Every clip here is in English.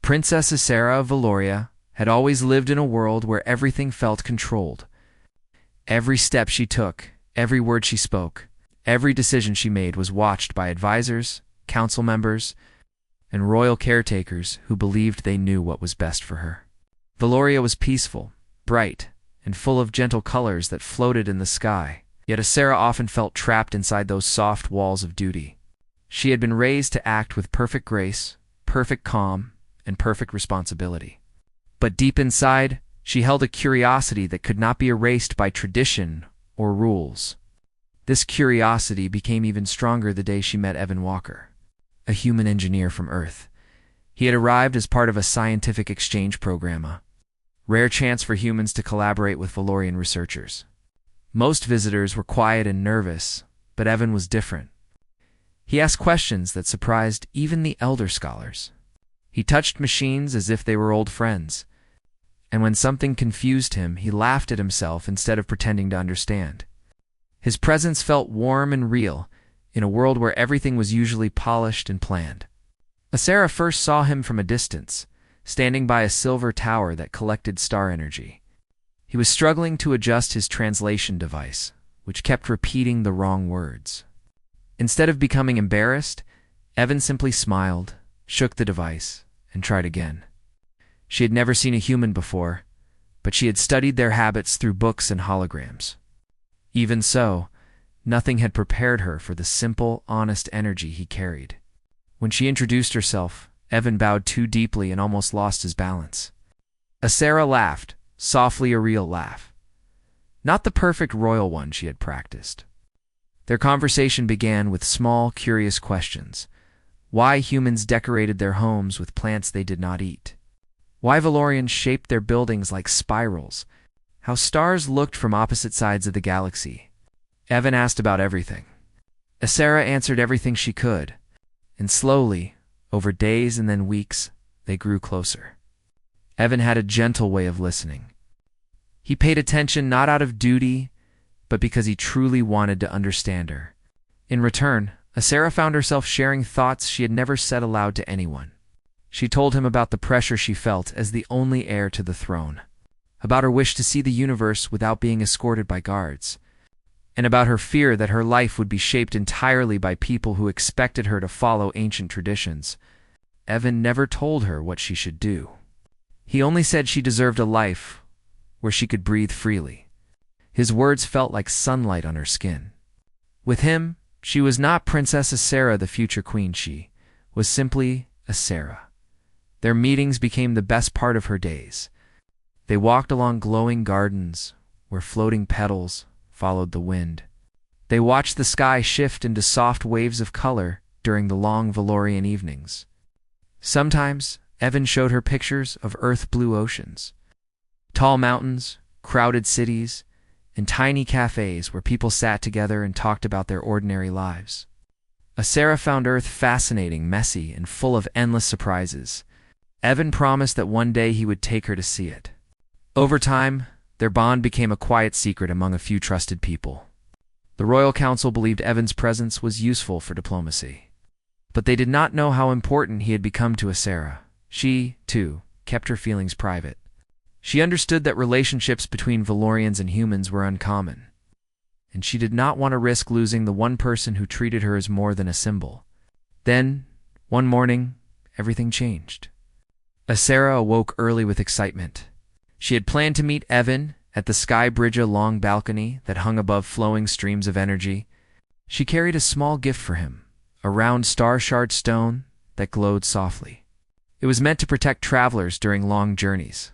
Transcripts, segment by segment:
Princess Isera of Valoria had always lived in a world where everything felt controlled. Every step she took, every word she spoke, every decision she made was watched by advisors, council members, and royal caretakers who believed they knew what was best for her. Valoria was peaceful, bright, and full of gentle colors that floated in the sky, yet Isera often felt trapped inside those soft walls of duty. She had been raised to act with perfect grace, perfect calm, and perfect responsibility. But deep inside, she held a curiosity that could not be erased by tradition or rules. This curiosity became even stronger the day she met Evan Walker, a human engineer from Earth. He had arrived as part of a scientific exchange program, a rare chance for humans to collaborate with Valorian researchers. Most visitors were quiet and nervous, but Evan was different. He asked questions that surprised even the elder scholars. He touched machines as if they were old friends, and when something confused him, he laughed at himself instead of pretending to understand. His presence felt warm and real, in a world where everything was usually polished and planned. Isera first saw him from a distance, standing by a silver tower that collected star energy. He was struggling to adjust his translation device, which kept repeating the wrong words. Instead of becoming embarrassed, Evan simply smiled, shook the device, and tried again. She had never seen a human before, but she had studied their habits through books and holograms. Even so, nothing had prepared her for the simple, honest energy he carried. When she introduced herself, Evan bowed too deeply and almost lost his balance. Isera laughed, softly a real laugh. Not the perfect royal one she had practiced. Their conversation began with small, curious questions. Why humans decorated their homes with plants they did not eat. Why Valorians shaped their buildings like spirals. How stars looked from opposite sides of the galaxy. Evan asked about everything. Isera answered everything she could, and slowly, over days and then weeks, they grew closer. Evan had a gentle way of listening. He paid attention not out of duty, but because he truly wanted to understand her. In return, Isera found herself sharing thoughts she had never said aloud to anyone. She told him about the pressure she felt as the only heir to the throne, about her wish to see the universe without being escorted by guards, and about her fear that her life would be shaped entirely by people who expected her to follow ancient traditions. Evan never told her what she should do. He only said she deserved a life where she could breathe freely. His words felt like sunlight on her skin. With him, she was not Princess Isera, the future queen. She was simply Isera. Their meetings became the best part of her days. They walked along glowing gardens where floating petals followed the wind. They watched the sky shift into soft waves of color during the long Valorian evenings. Sometimes, Evan showed her pictures of earth-blue oceans, tall mountains, crowded cities, and tiny cafes where people sat together and talked about their ordinary lives. Isera found Earth fascinating, messy, and full of endless surprises. Evan promised that one day he would take her to see it. Over time, their bond became a quiet secret among a few trusted people. The Royal Council believed Evan's presence was useful for diplomacy, but they did not know how important he had become to Isera. She, too, kept her feelings private. She understood that relationships between Valorians and humans were uncommon, and she did not want to risk losing the one person who treated her as more than a symbol. Then, one morning, everything changed. Isera awoke early with excitement. She had planned to meet Evan at the Sky Bridge, a long balcony that hung above flowing streams of energy. She carried a small gift for him, a round star-shard stone that glowed softly. It was meant to protect travelers during long journeys.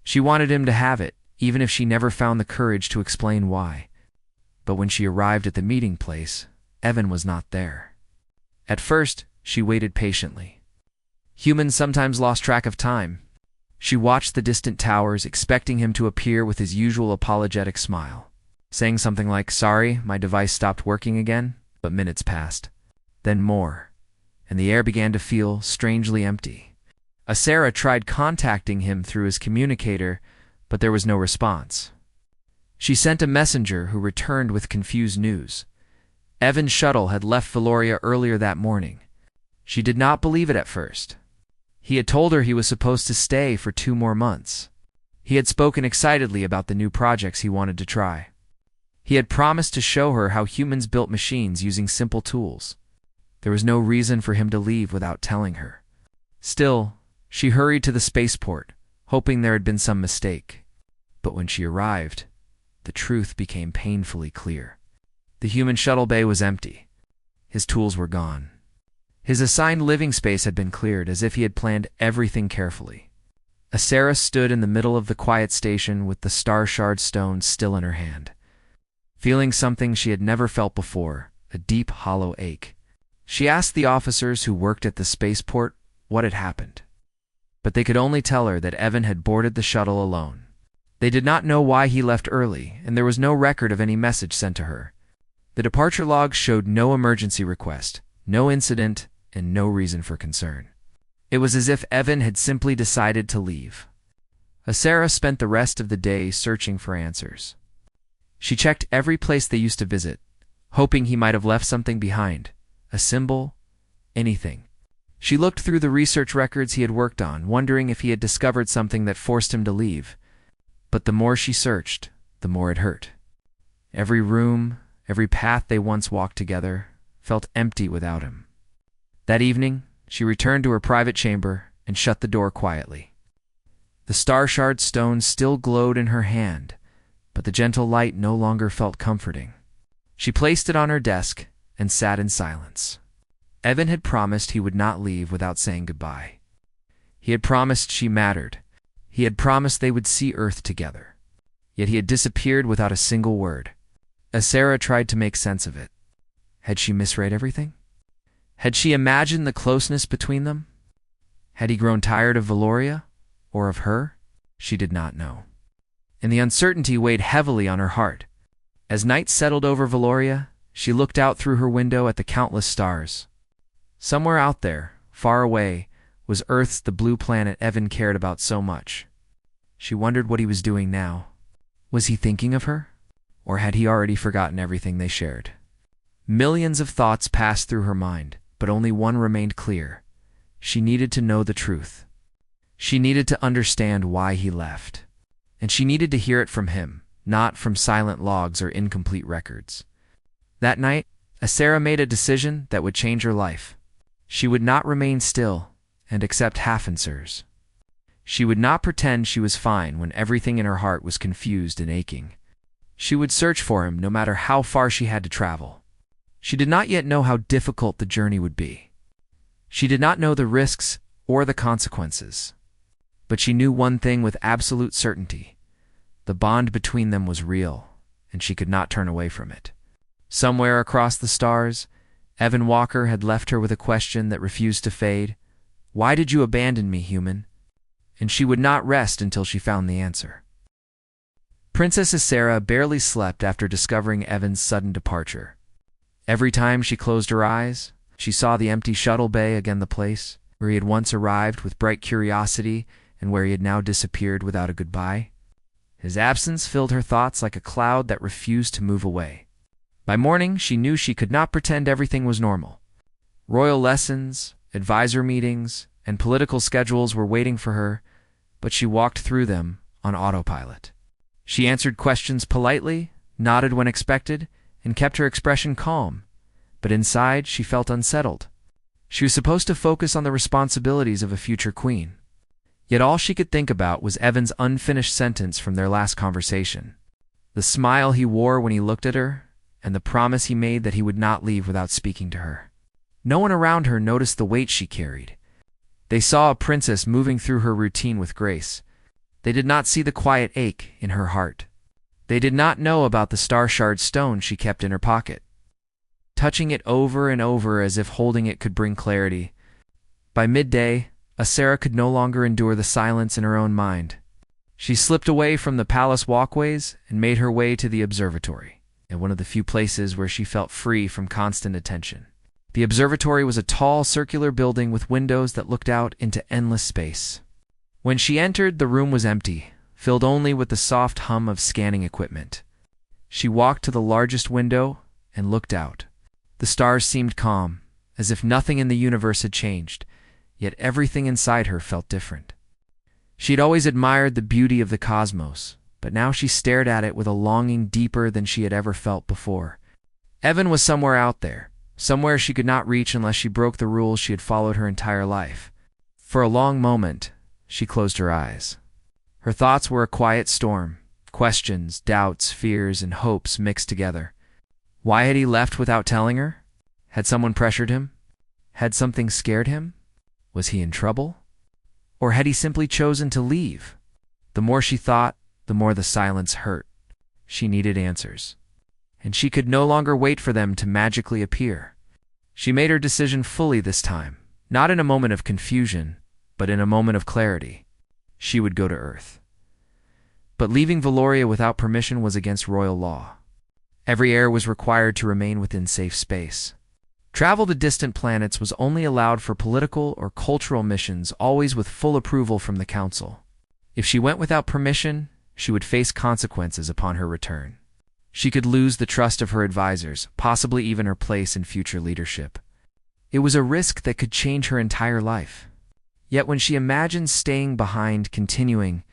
She wanted him to have it, even if she never found the courage to explain why. But when she arrived at the meeting place, Evan was not there. At first, she waited patiently. Humans sometimes lost track of time. She watched the distant towers, expecting him to appear with his usual apologetic smile, saying something like, "Sorry, my device stopped working again." But minutes passed, then more, and the air began to feel strangely empty. Isera tried contacting him through his communicator, but there was no response. She sent a messenger who returned with confused news. Evan's shuttle had left Valoria earlier that morning. She did not believe it at first. He had told her he was supposed to stay for 2 more months. He had spoken excitedly about the new projects he wanted to try. He had promised to show her how humans built machines using simple tools. There was no reason for him to leave without telling her. Still, she hurried to the spaceport, hoping there had been some mistake. But when she arrived, the truth became painfully clear. The human shuttle bay was empty. His tools were gone. His assigned living space had been cleared as if he had planned everything carefully. Asera stood in the middle of the quiet station with the star shard stone still in her hand, feeling something she had never felt before, a deep, hollow ache. She asked the officers who worked at the spaceport what had happened, but they could only tell her that Evan had boarded the shuttle alone. They did not know why he left early, and there was no record of any message sent to her. The departure log showed no emergency request, no incident, and no reason for concern. It was as if Evan had simply decided to leave. Asera spent the rest of the day searching for answers. She checked every place they used to visit, hoping he might have left something behind, a symbol, anything. She looked through the research records he had worked on, wondering if he had discovered something that forced him to leave. But the more she searched, the more it hurt. Every room, every path they once walked together, felt empty without him. That evening, she returned to her private chamber and shut the door quietly. The star shard stone still glowed in her hand, but the gentle light no longer felt comforting. She placed it on her desk and sat in silence. Evan had promised he would not leave without saying goodbye. He had promised she mattered. He had promised they would see Earth together. Yet he had disappeared without a single word. Asera tried to make sense of it. Had she misread everything? Had she imagined the closeness between them? Had he grown tired of Valoria, or of her? She did not know. And the uncertainty weighed heavily on her heart. As night settled over Valoria, she looked out through her window at the countless stars. Somewhere out there, far away, was Earth's the blue planet Evan cared about so much. She wondered what he was doing now. Was he thinking of her? Or had he already forgotten everything they shared? Millions of thoughts passed through her mind, but only one remained clear. She needed to know the truth. She needed to understand why he left. And she needed to hear it from him, not from silent logs or incomplete records. That night, Asera made a decision that would change her life. She would not remain still and accept half answers. She would not pretend she was fine when everything in her heart was confused and aching. She would search for him no matter how far she had to travel. She did not yet know how difficult the journey would be. She did not know the risks or the consequences. But she knew one thing with absolute certainty. The bond between them was real, and she could not turn away from it. Somewhere across the stars, Evan Walker had left her with a question that refused to fade. Why did you abandon me, human? And she would not rest until she found the answer. Princess Asera barely slept after discovering Evan's sudden departure. Every time she closed her eyes, she saw the empty shuttle bay again, the place where he had once arrived with bright curiosity and where he had now disappeared without a goodbye. His absence filled her thoughts like a cloud that refused to move away. By morning, she knew she could not pretend everything was normal. Royal lessons, advisor meetings, and political schedules were waiting for her, but she walked through them on autopilot. She answered questions politely, nodded when expected, and kept her expression calm, but inside she felt unsettled. She was supposed to focus on the responsibilities of a future queen. Yet all she could think about was Evan's unfinished sentence from their last conversation, the smile he wore when he looked at her, and the promise he made that he would not leave without speaking to her. No one around her noticed the weight she carried. They saw a princess moving through her routine with grace. They did not see the quiet ache in her heart. They did not know about the star shard stone she kept in her pocket, touching it over and over as if holding it could bring clarity. By midday, Asera could no longer endure the silence in her own mind. She slipped away from the palace walkways and made her way to the observatory, in one of the few places where she felt free from constant attention. The observatory was a tall, circular building with windows that looked out into endless space. When she entered, the room was empty, filled only with the soft hum of scanning equipment. She walked to the largest window and looked out. The stars seemed calm, as if nothing in the universe had changed, yet everything inside her felt different. She had always admired the beauty of the cosmos, but now she stared at it with a longing deeper than she had ever felt before. Evan was somewhere out there, somewhere she could not reach unless she broke the rules she had followed her entire life. For a long moment, she closed her eyes. Her thoughts were a quiet storm, questions, doubts, fears, and hopes mixed together. Why had he left without telling her? Had someone pressured him? Had something scared him? Was he in trouble? Or had he simply chosen to leave? The more she thought, the more the silence hurt. She needed answers, and she could no longer wait for them to magically appear. She made her decision fully this time, not in a moment of confusion, but in a moment of clarity. She would go to Earth. But leaving Valoria without permission was against royal law. Every heir was required to remain within safe space. Travel to distant planets was only allowed for political or cultural missions, always with full approval from the council. If she went without permission, she would face consequences upon her return. She could lose the trust of her advisors, possibly even her place in future leadership. It was a risk that could change her entire life. Yet when she imagined staying behind, continuing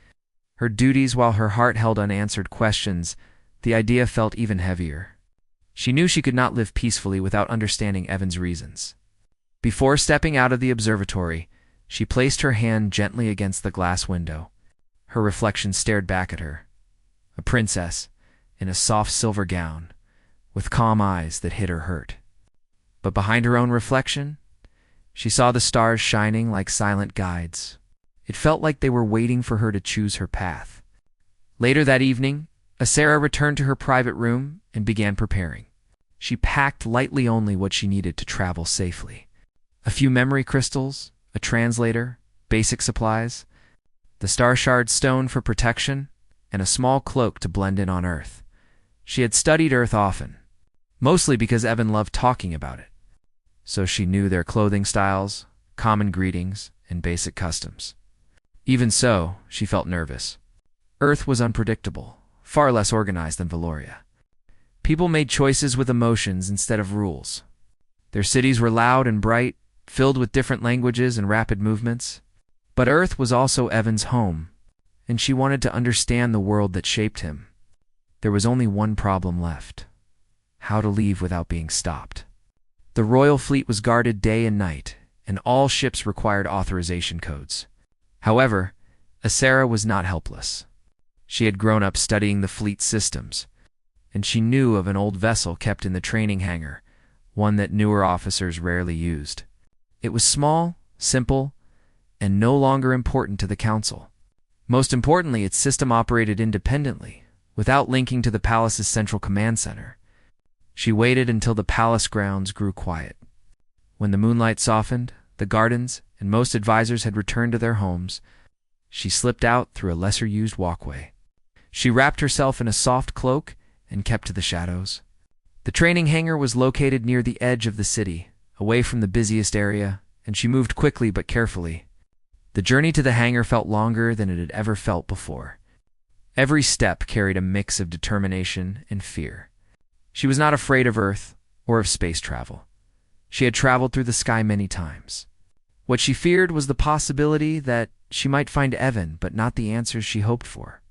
her duties while her heart held unanswered questions, the idea felt even heavier. She knew she could not live peacefully without understanding Evan's reasons. Before stepping out of the observatory, she placed her hand gently against the glass window. Her reflection stared back at her. A princess, in a soft silver gown, with calm eyes that hid her hurt. But behind her own reflection, she saw the stars shining like silent guides. It felt like they were waiting for her to choose her path. Later that evening, Asera returned to her private room and began preparing. She packed lightly only what she needed to travel safely. A few memory crystals, a translator, basic supplies, the star shard stone for protection, and a small cloak to blend in on Earth. She had studied Earth often, mostly because Evan loved talking about it. So she knew their clothing styles, common greetings, and basic customs. Even so, she felt nervous. Earth was unpredictable, far less organized than Valoria. People made choices with emotions instead of rules. Their cities were loud and bright, filled with different languages and rapid movements. But Earth was also Evan's home, and she wanted to understand the world that shaped him. There was only one problem left: how to leave without being stopped. The royal fleet was guarded day and night, and all ships required authorization codes. However, Asera was not helpless. She had grown up studying the fleet's systems, and she knew of an old vessel kept in the training hangar, one that newer officers rarely used. It was small, simple, and no longer important to the council. Most importantly, its system operated independently, without linking to the palace's central command center. She waited until the palace grounds grew quiet. When the moonlight softened, the gardens and most advisors had returned to their homes, she slipped out through a lesser-used walkway. She wrapped herself in a soft cloak and kept to the shadows. The training hangar was located near the edge of the city, away from the busiest area, and she moved quickly but carefully. The journey to the hangar felt longer than it had ever felt before. Every step carried a mix of determination and fear. She was not afraid of Earth or of space travel. She had traveled through the sky many times. What she feared was the possibility that she might find Evan, but not the answers she hoped for.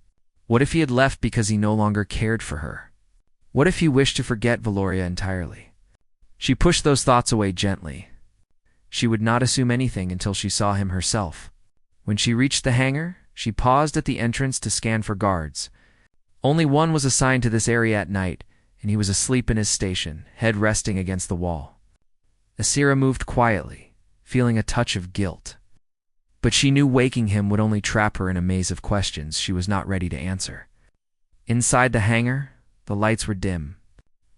What if he had left because he no longer cared for her? What if he wished to forget Valoria entirely? She pushed those thoughts away gently. She would not assume anything until she saw him herself. When she reached the hangar, she paused at the entrance to scan for guards. Only one was assigned to this area at night, and he was asleep in his station, head resting against the wall. Asera moved quietly, feeling a touch of guilt. But she knew waking him would only trap her in a maze of questions she was not ready to answer. Inside the hangar, the lights were dim.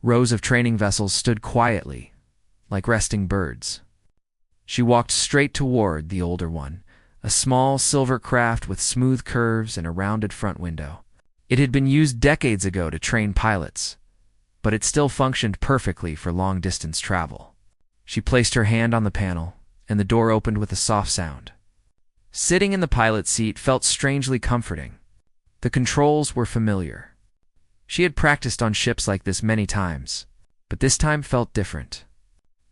Rows of training vessels stood quietly, like resting birds. She walked straight toward the older one, a small silver craft with smooth curves and a rounded front window. It had been used decades ago to train pilots, but it still functioned perfectly for long-distance travel. She placed her hand on the panel, and the door opened with a soft sound. Sitting in the pilot's seat felt strangely comforting. The controls were familiar. She had practiced on ships like this many times, but this time felt different.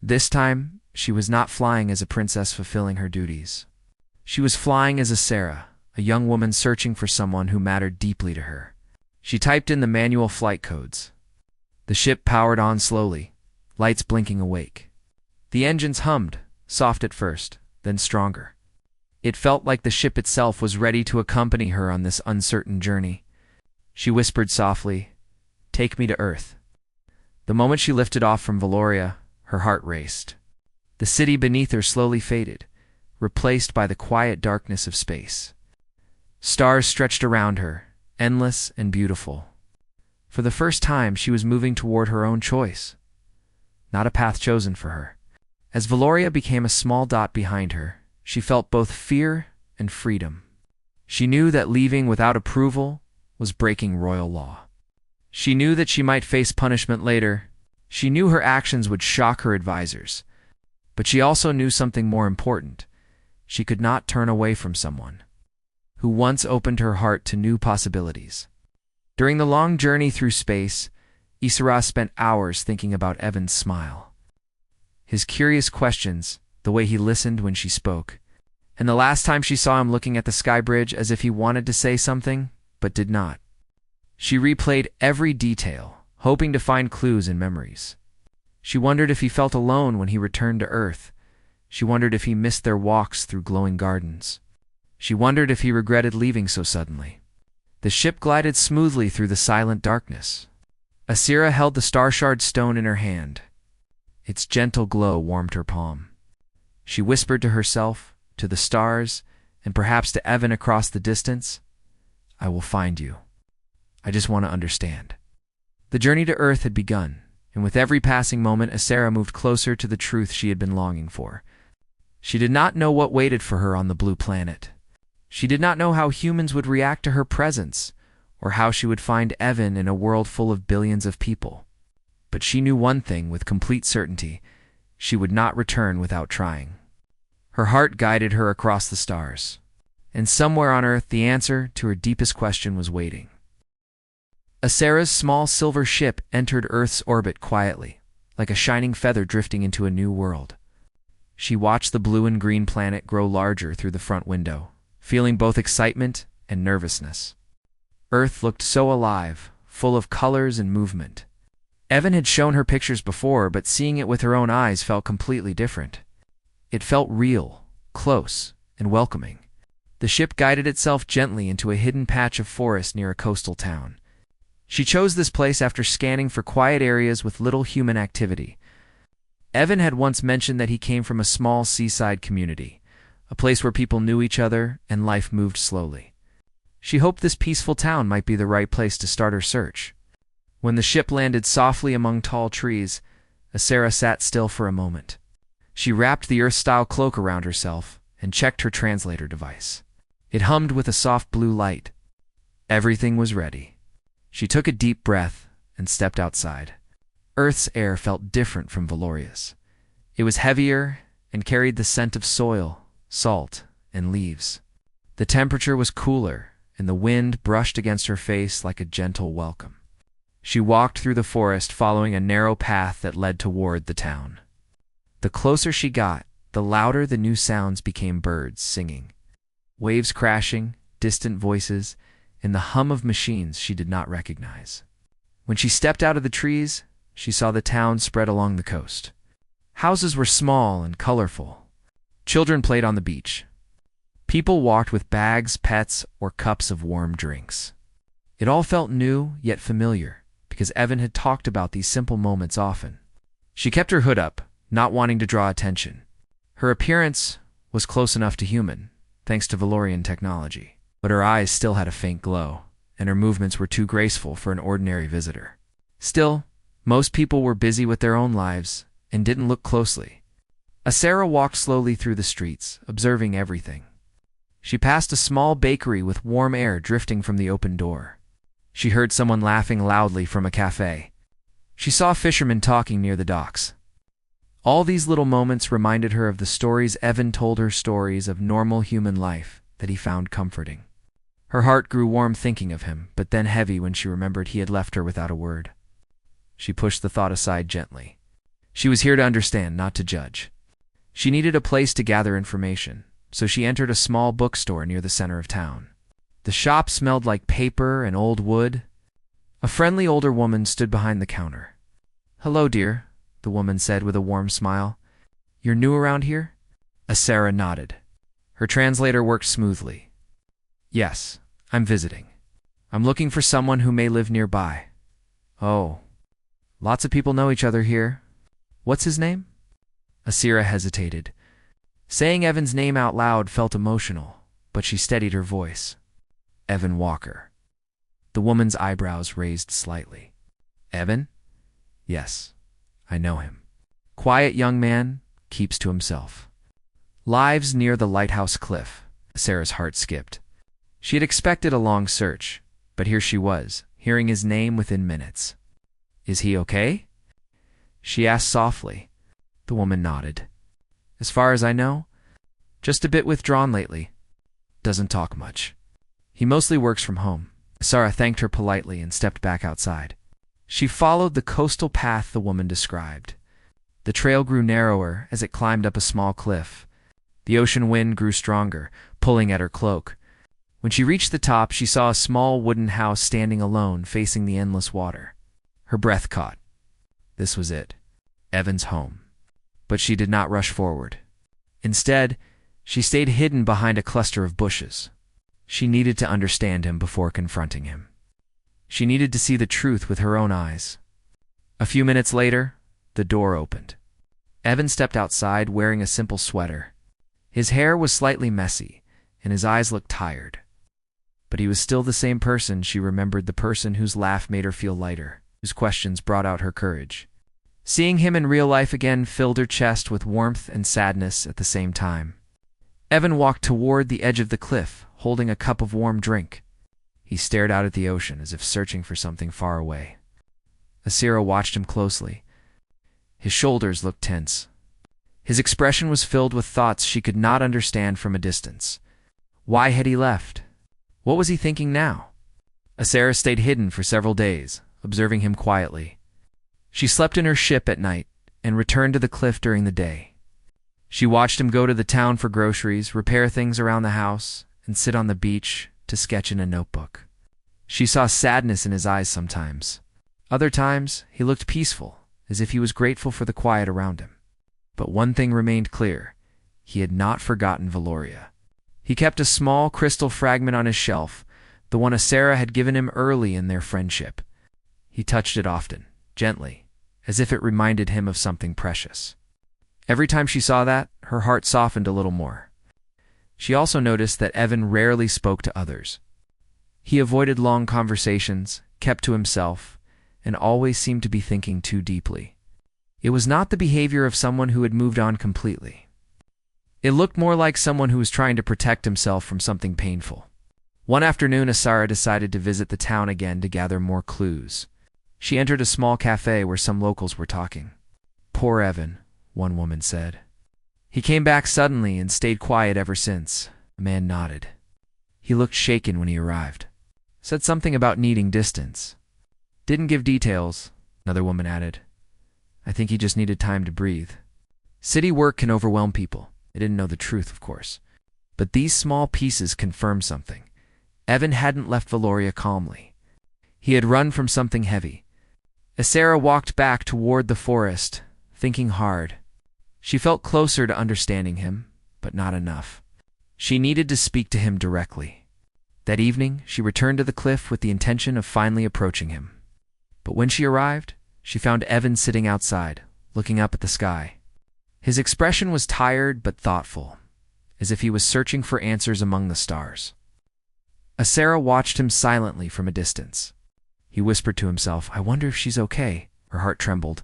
This time, she was not flying as a princess fulfilling her duties. She was flying as a Sarah, a young woman searching for someone who mattered deeply to her. She typed in the manual flight codes. The ship powered on slowly, lights blinking awake. The engines hummed, soft at first, then stronger. It felt like the ship itself was ready to accompany her on this uncertain journey. She whispered softly, "Take me to Earth." The moment she lifted off from Valoria, her heart raced. The city beneath her slowly faded, replaced by the quiet darkness of space. Stars stretched around her, endless and beautiful. For the first time, she was moving toward her own choice, not a path chosen for her. As Valoria became a small dot behind her, she felt both fear and freedom. She knew that leaving without approval was breaking royal law. She knew that she might face punishment later. She knew her actions would shock her advisors. But she also knew something more important. She could not turn away from someone who once opened her heart to new possibilities. During the long journey through space, Isra spent hours thinking about Evan's smile. His curious questions, the way he listened when she spoke, and the last time she saw him looking at the sky bridge as if he wanted to say something, but did not. She replayed every detail, hoping to find clues and memories. She wondered if he felt alone when he returned to Earth. She wondered if he missed their walks through glowing gardens. She wondered if he regretted leaving so suddenly. The ship glided smoothly through the silent darkness. Asira held the star-shard stone in her hand. Its gentle glow warmed her palm. She whispered to herself, to the stars, and perhaps to Evan across the distance, "I will find you. I just want to understand." The journey to Earth had begun, and with every passing moment, Asira moved closer to the truth she had been longing for. She did not know what waited for her on the blue planet. She did not know how humans would react to her presence, or how she would find Evan in a world full of billions of people. But she knew one thing with complete certainty: she would not return without trying. Her heart guided her across the stars, and somewhere on Earth the answer to her deepest question was waiting. Asira's small silver ship entered Earth's orbit quietly, like a shining feather drifting into a new world. She watched the blue and green planet grow larger through the front window, feeling both excitement and nervousness. Earth looked so alive, full of colors and movement. Evan had shown her pictures before, but seeing it with her own eyes felt completely different. It felt real, close, and welcoming. The ship guided itself gently into a hidden patch of forest near a coastal town. She chose this place after scanning for quiet areas with little human activity. Evan had once mentioned that he came from a small seaside community, a place where people knew each other and life moved slowly. She hoped this peaceful town might be the right place to start her search. When the ship landed softly among tall trees, Asira sat still for a moment. She wrapped the Earth-style cloak around herself and checked her translator device. It hummed with a soft blue light. Everything was ready. She took a deep breath and stepped outside. Earth's air felt different from Valoria's. It was heavier and carried the scent of soil, salt, and leaves. The temperature was cooler, and the wind brushed against her face like a gentle welcome. She walked through the forest, following a narrow path that led toward the town. The closer she got, the louder the new sounds became: birds singing, waves crashing, distant voices, and the hum of machines she did not recognize. When she stepped out of the trees, she saw the town spread along the coast. Houses were small and colorful. Children played on the beach. People walked with bags, pets, or cups of warm drinks. It all felt new yet familiar, because Evan had talked about these simple moments often. She kept her hood up, not wanting to draw attention. Her appearance was close enough to human, thanks to Valorian technology, but her eyes still had a faint glow, and her movements were too graceful for an ordinary visitor. Still, most people were busy with their own lives and didn't look closely. Asira walked slowly through the streets, observing everything. She passed a small bakery with warm air drifting from the open door. She heard someone laughing loudly from a cafe. She saw fishermen talking near the docks. All these little moments reminded her of the stories Evan told her, stories of normal human life that he found comforting. Her heart grew warm thinking of him, but then heavy when she remembered he had left her without a word. She pushed the thought aside gently. She was here to understand, not to judge. She needed a place to gather information, so she entered a small bookstore near the center of town. The shop smelled like paper and old wood. A friendly older woman stood behind the counter. "Hello, dear," the woman said with a warm smile. "You're new around here?" Sarah nodded. Her translator worked smoothly. "Yes, I'm visiting. I'm looking for someone who may live nearby." "Oh, lots of people know each other here. What's his name?" Asira hesitated. Saying Evan's name out loud felt emotional, but she steadied her voice. "Evan Walker." The woman's eyebrows raised slightly. "Evan? Yes, I know him. Quiet young man, keeps to himself. Lives near the lighthouse cliff." Sarah's heart skipped. She had expected a long search, but here she was, hearing his name within minutes. "Is he okay?" she asked softly. The woman nodded. "As far as I know, just a bit withdrawn lately. Doesn't talk much. He mostly works from home." Sarah thanked her politely and stepped back outside. She followed the coastal path the woman described. The trail grew narrower as it climbed up a small cliff. The ocean wind grew stronger, pulling at her cloak. When she reached the top, she saw a small wooden house standing alone, facing the endless water. Her breath caught. This was it, Evan's home. But she did not rush forward. Instead, she stayed hidden behind a cluster of bushes. She needed to understand him before confronting him. She needed to see the truth with her own eyes. A few minutes later, the door opened. Evan stepped outside wearing a simple sweater. His hair was slightly messy, and his eyes looked tired. But he was still the same person she remembered, the person whose laugh made her feel lighter, whose questions brought out her courage. Seeing him in real life again filled her chest with warmth and sadness at the same time. Evan walked toward the edge of the cliff, holding a cup of warm drink. He stared out at the ocean as if searching for something far away. Asira watched him closely. His shoulders looked tense. His expression was filled with thoughts she could not understand from a distance. Why had he left? What was he thinking now? Asira stayed hidden for several days, observing him quietly. She slept in her ship at night and returned to the cliff during the day. She watched him go to the town for groceries, repair things around the house, and sit on the beach to sketch in a notebook. She saw sadness in his eyes sometimes. Other times, he looked peaceful, as if he was grateful for the quiet around him. But one thing remained clear. He had not forgotten Valoria. He kept a small crystal fragment on his shelf, the one Asira had given him early in their friendship. He touched it often, gently, as if it reminded him of something precious. Every time she saw that, her heart softened a little more. She also noticed that Evan rarely spoke to others. He avoided long conversations, kept to himself, and always seemed to be thinking too deeply. It was not the behavior of someone who had moved on completely. It looked more like someone who was trying to protect himself from something painful. One afternoon, Asira decided to visit the town again to gather more clues. She entered a small cafe where some locals were talking. "Poor Evan," one woman said. "He came back suddenly and stayed quiet ever since." A man nodded. "He looked shaken when he arrived. Said something about needing distance. Didn't give details," another woman added. "I think he just needed time to breathe." City work can overwhelm people. They didn't know the truth, of course. But these small pieces confirmed something. Evan hadn't left Valoria calmly. He had run from something heavy. Asira walked back toward the forest, thinking hard. She felt closer to understanding him, but not enough. She needed to speak to him directly. That evening, she returned to the cliff with the intention of finally approaching him. But when she arrived, she found Evan sitting outside, looking up at the sky. His expression was tired but thoughtful, as if he was searching for answers among the stars. Asira watched him silently from a distance. He whispered to himself, "I wonder if she's okay." Her heart trembled.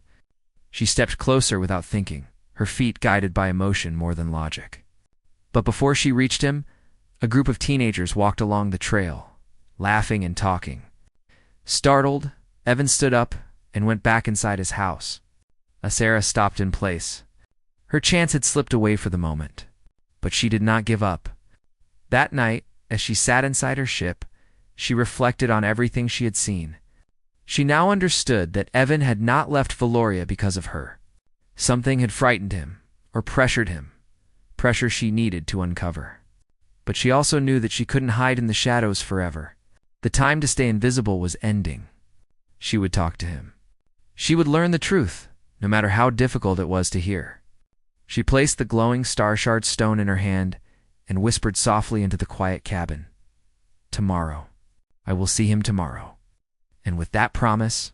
She stepped closer without thinking, her feet guided by emotion more than logic. But before she reached him, a group of teenagers walked along the trail, laughing and talking. Startled, Evan stood up and went back inside his house. Asira stopped in place. Her chance had slipped away for the moment, but she did not give up. That night, as she sat inside her ship, she reflected on everything she had seen. She now understood that Evan had not left Valoria because of her. Something had frightened him, or pressured him, pressure she needed to uncover. But she also knew that she couldn't hide in the shadows forever. The time to stay invisible was ending. She would talk to him. She would learn the truth, no matter how difficult it was to hear. She placed the glowing star-shard stone in her hand and whispered softly into the quiet cabin. Tomorrow. I will see him tomorrow. And with that promise,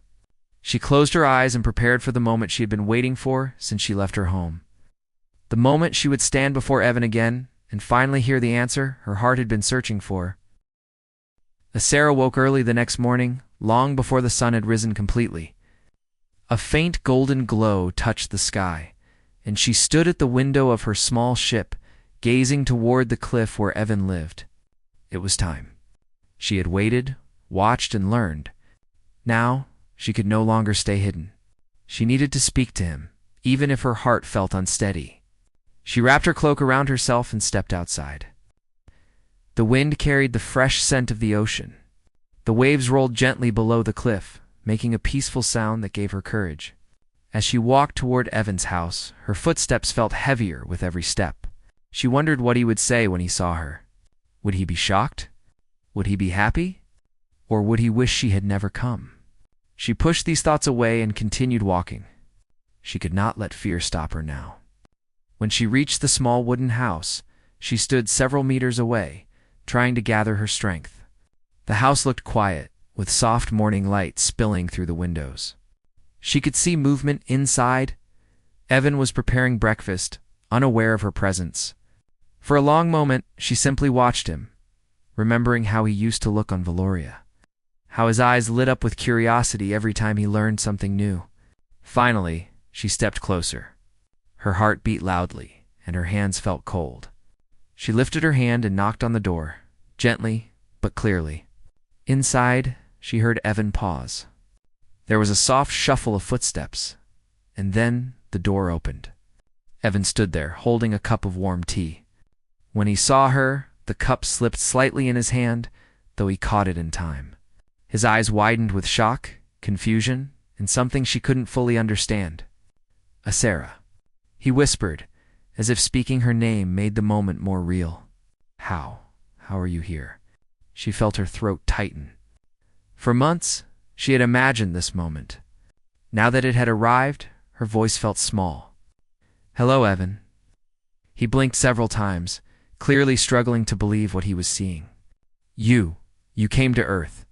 she closed her eyes and prepared for the moment she had been waiting for since she left her home. The moment she would stand before Evan again and finally hear the answer her heart had been searching for. Sarah woke early the next morning, long before the sun had risen completely. A faint golden glow touched the sky, and she stood at the window of her small ship, gazing toward the cliff where Evan lived. It was time. She had waited, watched, and learned. Now, she could no longer stay hidden. She needed to speak to him, even if her heart felt unsteady. She wrapped her cloak around herself and stepped outside. The wind carried the fresh scent of the ocean. The waves rolled gently below the cliff, making a peaceful sound that gave her courage. As she walked toward Evan's house, her footsteps felt heavier with every step. She wondered what he would say when he saw her. Would he be shocked? Would he be happy? Or would he wish she had never come? She pushed these thoughts away and continued walking. She could not let fear stop her now. When she reached the small wooden house, she stood several meters away, trying to gather her strength. The house looked quiet, with soft morning light spilling through the windows. She could see movement inside. Evan was preparing breakfast, unaware of her presence. For a long moment, she simply watched him, remembering how he used to look on Valoria, how his eyes lit up with curiosity every time he learned something new. Finally, she stepped closer. Her heart beat loudly, and her hands felt cold. She lifted her hand and knocked on the door, gently but clearly. Inside, she heard Evan pause. There was a soft shuffle of footsteps, and then the door opened. Evan stood there, holding a cup of warm tea. When he saw her, the cup slipped slightly in his hand, though he caught it in time. His eyes widened with shock, confusion, and something she couldn't fully understand. Sarah. He whispered, as if speaking her name made the moment more real. How are you here? She felt her throat tighten. For months, she had imagined this moment. Now that it had arrived, her voice felt small. Hello, Evan. He blinked several times, clearly struggling to believe what he was seeing. You came to Earth.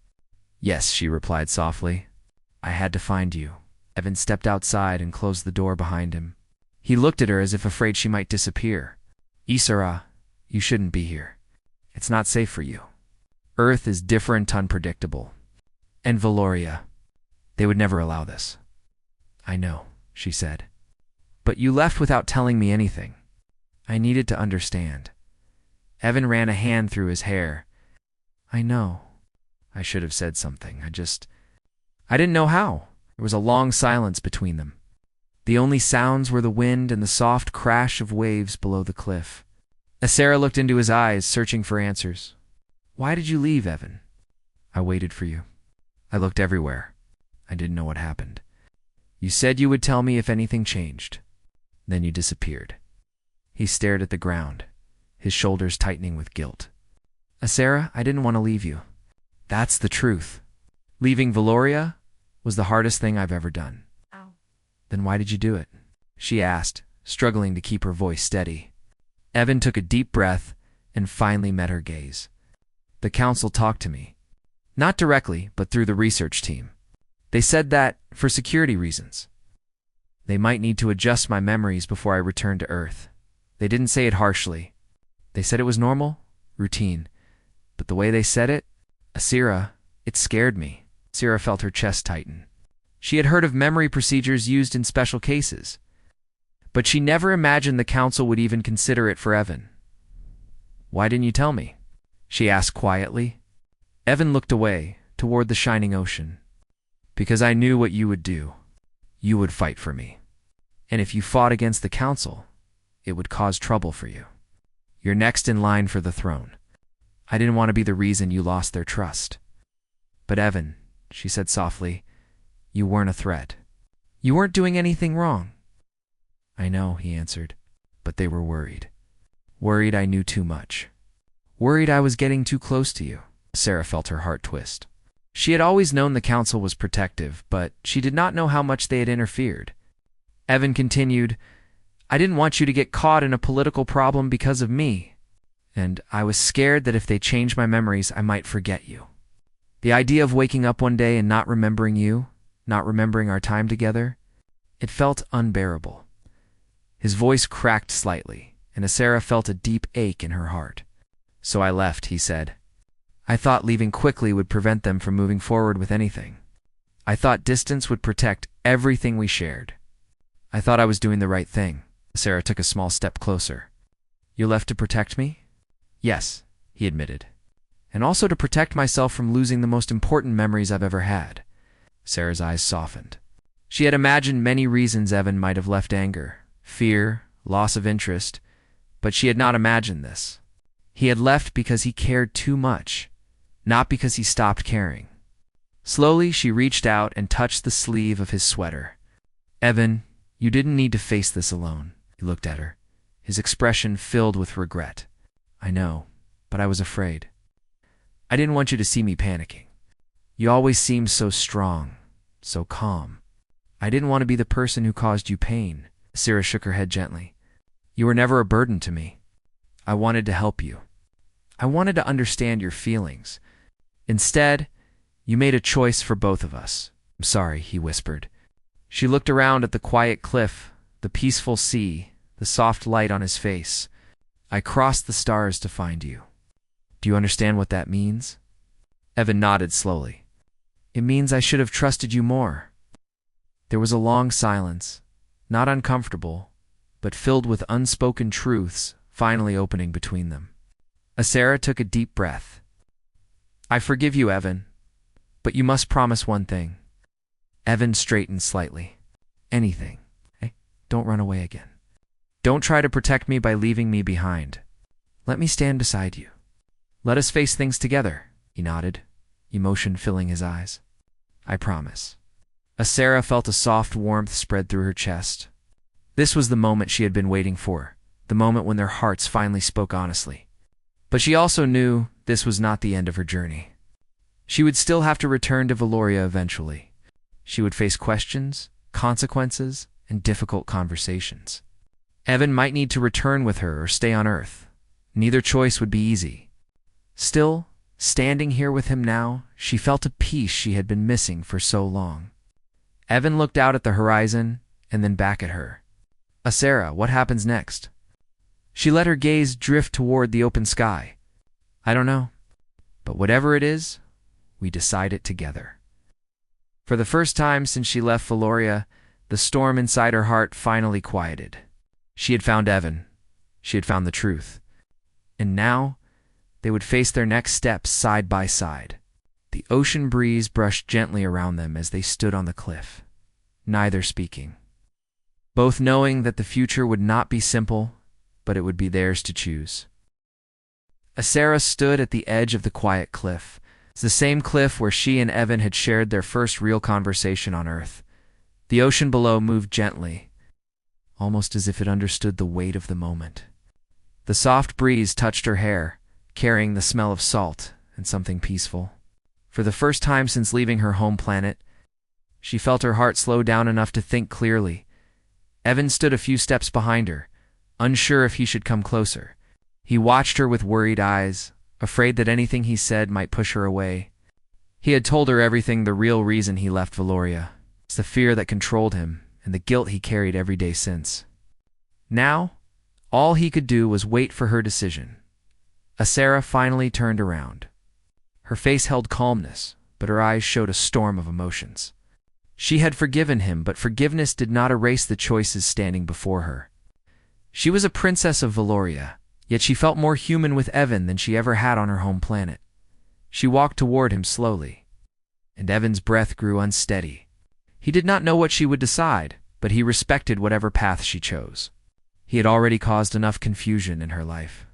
Yes, she replied softly. I had to find you. Evan stepped outside and closed the door behind him. He looked at her as if afraid she might disappear. Isara, you shouldn't be here. It's not safe for you. Earth is different, unpredictable. And Valoria, they would never allow this. I know, she said. But you left without telling me anything. I needed to understand. Evan ran a hand through his hair. I know. I should have said something. I didn't know how. There was a long silence between them. The only sounds were the wind and the soft crash of waves below the cliff. Sarah looked into his eyes, searching for answers. Why did you leave, Evan? I waited for you. I looked everywhere. I didn't know what happened. You said you would tell me if anything changed. Then you disappeared. He stared at the ground, his shoulders tightening with guilt. Sarah, I didn't want to leave you. That's the truth. Leaving Valoria was the hardest thing I've ever done. Ow. Then why did you do it? She asked, struggling to keep her voice steady. Evan took a deep breath and finally met her gaze. The council talked to me. Not directly, but through the research team. They said that, for security reasons, they might need to adjust my memories before I returned to Earth. They didn't say it harshly. They said it was normal, routine. But the way they said it, Asira, it scared me. Asira felt her chest tighten. She had heard of memory procedures used in special cases, but she never imagined the council would even consider it for Evan. Why didn't you tell me? She asked quietly. Evan looked away, toward the shining ocean. Because I knew what you would do. You would fight for me. And if you fought against the council, it would cause trouble for you. You're next in line for the throne. I didn't want to be the reason you lost their trust. But Evan, she said softly, you weren't a threat. You weren't doing anything wrong. "I know," he answered, "but they were worried. Worried I knew too much. Worried I was getting too close to you." Sarah felt her heart twist. She had always known the council was protective, but she did not know how much they had interfered. Evan continued, "I didn't want you to get caught in a political problem because of me, and I was scared that if they changed my memories, I might forget you. The idea of waking up one day and not remembering you, not remembering our time together, it felt unbearable." His voice cracked slightly, and Sarah felt a deep ache in her heart. "So I left," he said. "I thought leaving quickly would prevent them from moving forward with anything. I thought distance would protect everything we shared. I thought I was doing the right thing." Sarah took a small step closer. "You left to protect me?" "Yes," he admitted. "And also to protect myself from losing the most important memories I've ever had." Sarah's eyes softened. She had imagined many reasons Evan might have left: anger, fear, loss of interest, but she had not imagined this. He had left because he cared too much, not because he stopped caring. Slowly, she reached out and touched the sleeve of his sweater. "Evan, you didn't need to face this alone." He looked at her, his expression filled with regret. "I know, but I was afraid. I didn't want you to see me panicking. You always seemed so strong, so calm. I didn't want to be the person who caused you pain." Sarah shook her head gently. "You were never a burden to me. I wanted to help you. I wanted to understand your feelings. Instead, you made a choice for both of us." "I'm sorry," he whispered. She looked around at the quiet cliff, the peaceful sea, the soft light on his face. "I crossed the stars to find you. Do you understand what that means?" Evan nodded slowly. "It means I should have trusted you more." There was a long silence, not uncomfortable, but filled with unspoken truths finally opening between them. Sarah took a deep breath. "I forgive you, Evan, but you must promise one thing." Evan straightened slightly. "Anything. Hey, don't run away again. Don't try to protect me by leaving me behind. Let me stand beside you. Let us face things together." He nodded, emotion filling his eyes. "I promise." Sarah felt a soft warmth spread through her chest. This was the moment she had been waiting for, the moment when their hearts finally spoke honestly. But she also knew this was not the end of her journey. She would still have to return to Valoria eventually. She would face questions, consequences, and difficult conversations. Evan might need to return with her or stay on Earth. Neither choice would be easy. Still, standing here with him now, she felt a peace she had been missing for so long. Evan looked out at the horizon and then back at her. "Sarah, what happens next?" She let her gaze drift toward the open sky. "I don't know, but whatever it is, we decide it together." For the first time since she left Valoria, the storm inside her heart finally quieted. She had found Evan. She had found the truth. And now, they would face their next steps side by side. The ocean breeze brushed gently around them as they stood on the cliff, neither speaking. Both knowing that the future would not be simple, but it would be theirs to choose. Sarah stood at the edge of the quiet cliff. It's the same cliff where she and Evan had shared their first real conversation on Earth. The ocean below moved gently, almost as if it understood the weight of the moment. The soft breeze touched her hair, carrying the smell of salt and something peaceful. For the first time since leaving her home planet, she felt her heart slow down enough to think clearly. Evan stood a few steps behind her, unsure if he should come closer. He watched her with worried eyes, afraid that anything he said might push her away. He had told her everything, the real reason he left Valoria. It's the fear that controlled him and the guilt he carried every day since. Now, all he could do was wait for her decision. Sarah finally turned around. Her face held calmness, but her eyes showed a storm of emotions. She had forgiven him, but forgiveness did not erase the choices standing before her. She was a princess of Valoria, yet she felt more human with Evan than she ever had on her home planet. She walked toward him slowly, and Evan's breath grew unsteady. He did not know what she would decide, but he respected whatever path she chose. He had already caused enough confusion in her life.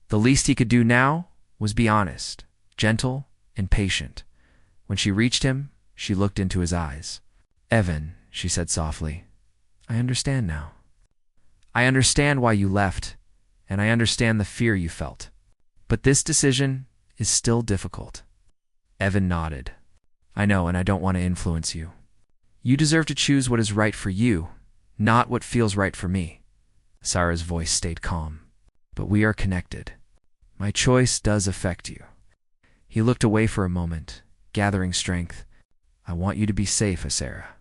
The least he could do now was be honest, gentle, and patient. When she reached him, she looked into his eyes. "Evan," she said softly, "I understand now. I understand why you left, and I understand the fear you felt. But this decision is still difficult. Evan nodded. I know, and I don't want to influence you. You deserve to choose what is right for you, not what feels right for me. Sarah's voice stayed calm. But we are connected. My choice does affect you. He looked away for a moment, gathering strength. I want you to be safe, Sarah.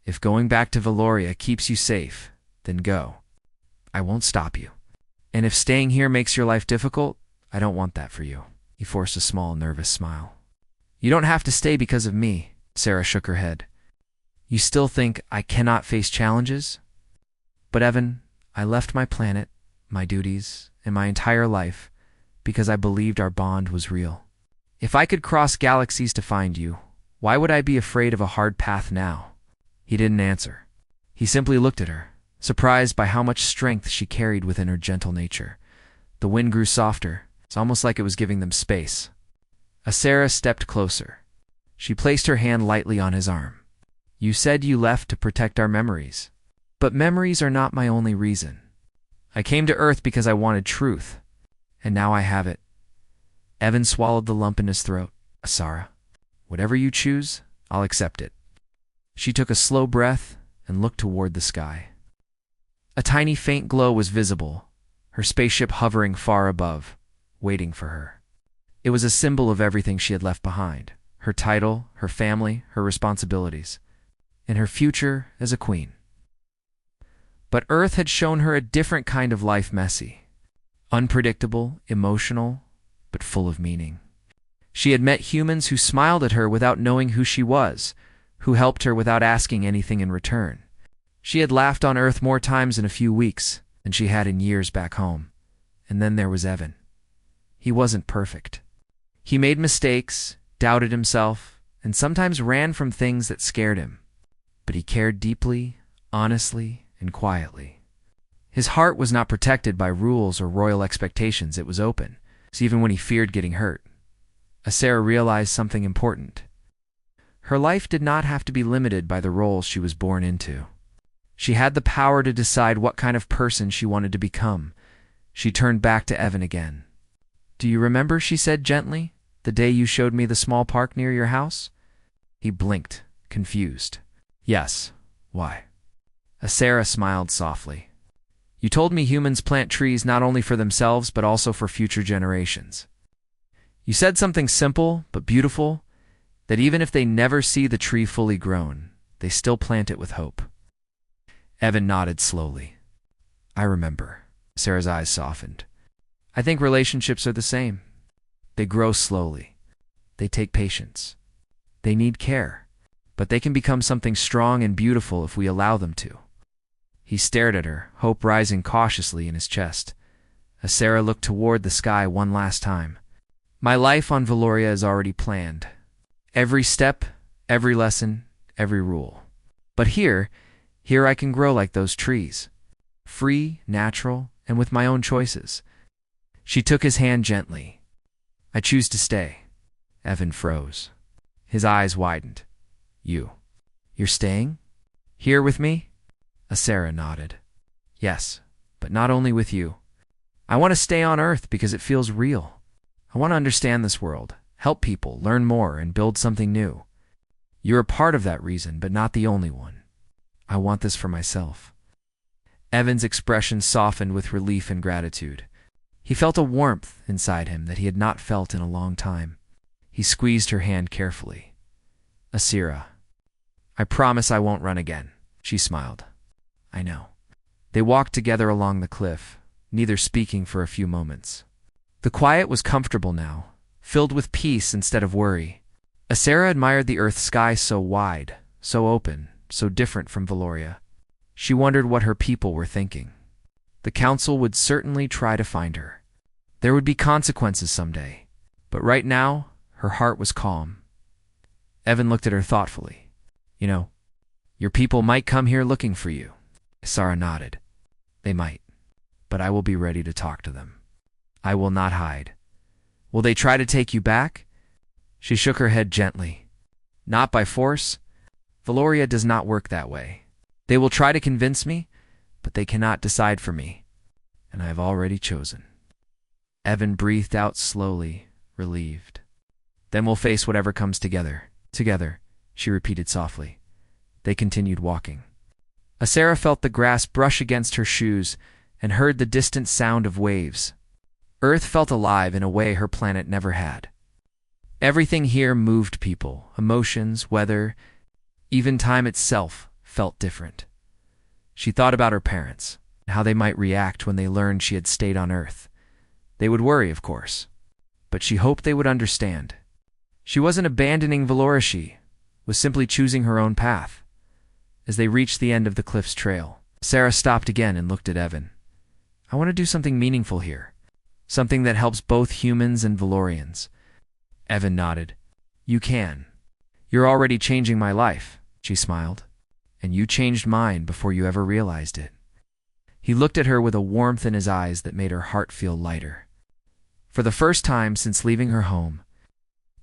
If going back to Valoria keeps you safe, then go. I won't stop you. And if staying here makes your life difficult, I don't want that for you. He forced a small, nervous smile. You don't have to stay because of me, Sarah shook her head. You still think I cannot face challenges? But Evan, I left my planet, my duties, and my entire life because I believed our bond was real. If I could cross galaxies to find you, why would I be afraid of a hard path now? He didn't answer. He simply looked at her, surprised by how much strength she carried within her gentle nature. The wind grew softer. It's almost like it was giving them space. Sarah stepped closer. She placed her hand lightly on his arm. You said you left to protect our memories. But memories are not my only reason. I came to Earth because I wanted truth, and now I have it. Evan swallowed the lump in his throat. Sarah, whatever you choose, I'll accept it. She took a slow breath and looked toward the sky. A tiny faint glow was visible, her spaceship hovering far above, waiting for her. It was a symbol of everything she had left behind, her title, her family, her responsibilities, and her future as a queen. But Earth had shown her a different kind of life, messy, unpredictable, emotional, but full of meaning. She had met humans who smiled at her without knowing who she was, who helped her without asking anything in return. She had laughed on Earth more times in a few weeks than she had in years back home. And then there was Evan. He wasn't perfect. He made mistakes, doubted himself, and sometimes ran from things that scared him. But he cared deeply, honestly, and quietly. His heart was not protected by rules or royal expectations. It was open, so even when he feared getting hurt. Sarah realized something important. Her life did not have to be limited by the roles she was born into. She had the power to decide what kind of person she wanted to become. She turned back to Evan again. Do you remember, she said gently, the day you showed me the small park near your house? He blinked, confused. Yes. Why? Sarah smiled softly. You told me humans plant trees not only for themselves but also for future generations. You said something simple but beautiful, that even if they never see the tree fully grown, they still plant it with hope. Evan nodded slowly. I remember. Sarah's eyes softened. I think relationships are the same. They grow slowly. They take patience. They need care, but they can become something strong and beautiful if we allow them to. He stared at her, hope rising cautiously in his chest. Sarah looked toward the sky one last time. My life on Valoria is already planned. Every step, every lesson, every rule. But here I can grow like those trees. Free, natural, and with my own choices. She took his hand gently. I choose to stay. Evan froze. His eyes widened. You're staying? Here with me? Sarah nodded. Yes, but not only with you. I want to stay on Earth because it feels real. I want to understand this world, help people, learn more, and build something new. You're a part of that reason, but not the only one. I want this for myself. Evan's expression softened with relief and gratitude. He felt a warmth inside him that he had not felt in a long time. He squeezed her hand carefully. Sarah, I promise I won't run again, she smiled. I know. They walked together along the cliff, neither speaking for a few moments. The quiet was comfortable now, filled with peace instead of worry. Sarah admired the Earth sky so wide, so open, so different from Valoria. She wondered what her people were thinking. The council would certainly try to find her. There would be consequences someday, but right now, her heart was calm. Evan looked at her thoughtfully. Your people might come here looking for you. Sarah nodded. They might, but I will be ready to talk to them. I will not hide. Will they try to take you back? She shook her head gently. Not by force. Valoria does not work that way. They will try to convince me, but they cannot decide for me, and I have already chosen. Evan breathed out slowly, relieved. Then we'll face whatever comes together. Together, she repeated softly. They continued walking. Sarah felt the grass brush against her shoes and heard the distant sound of waves. Earth felt alive in a way her planet never had. Everything here moved people, emotions, weather, even time itself felt different. She thought about her parents, how they might react when they learned she had stayed on Earth. They would worry, of course, but she hoped they would understand. She wasn't abandoning Valora, she was simply choosing her own path. As they reached the end of the cliff's trail, Sarah stopped again and looked at Evan. I want to do something meaningful here, something that helps both humans and Valorians. Evan nodded. You can. You're already changing my life, she smiled, and you changed mine before you ever realized it. He looked at her with a warmth in his eyes that made her heart feel lighter. For the first time since leaving her home,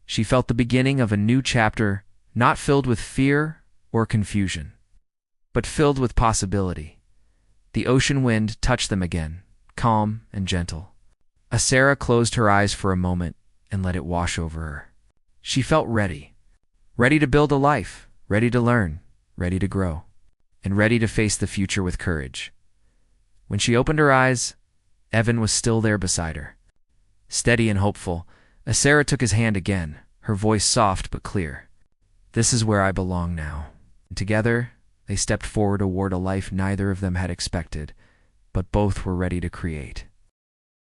she felt the beginning of a new chapter, not filled with fear or confusion, but filled with possibility. The ocean wind touched them again, calm and gentle. Sarah closed her eyes for a moment and let it wash over her. She felt ready. Ready to build a life, ready to learn, ready to grow, and ready to face the future with courage. When she opened her eyes, Evan was still there beside her. Steady and hopeful, Sarah took his hand again, her voice soft but clear. This is where I belong now. And together, they stepped forward toward a life neither of them had expected, but both were ready to create.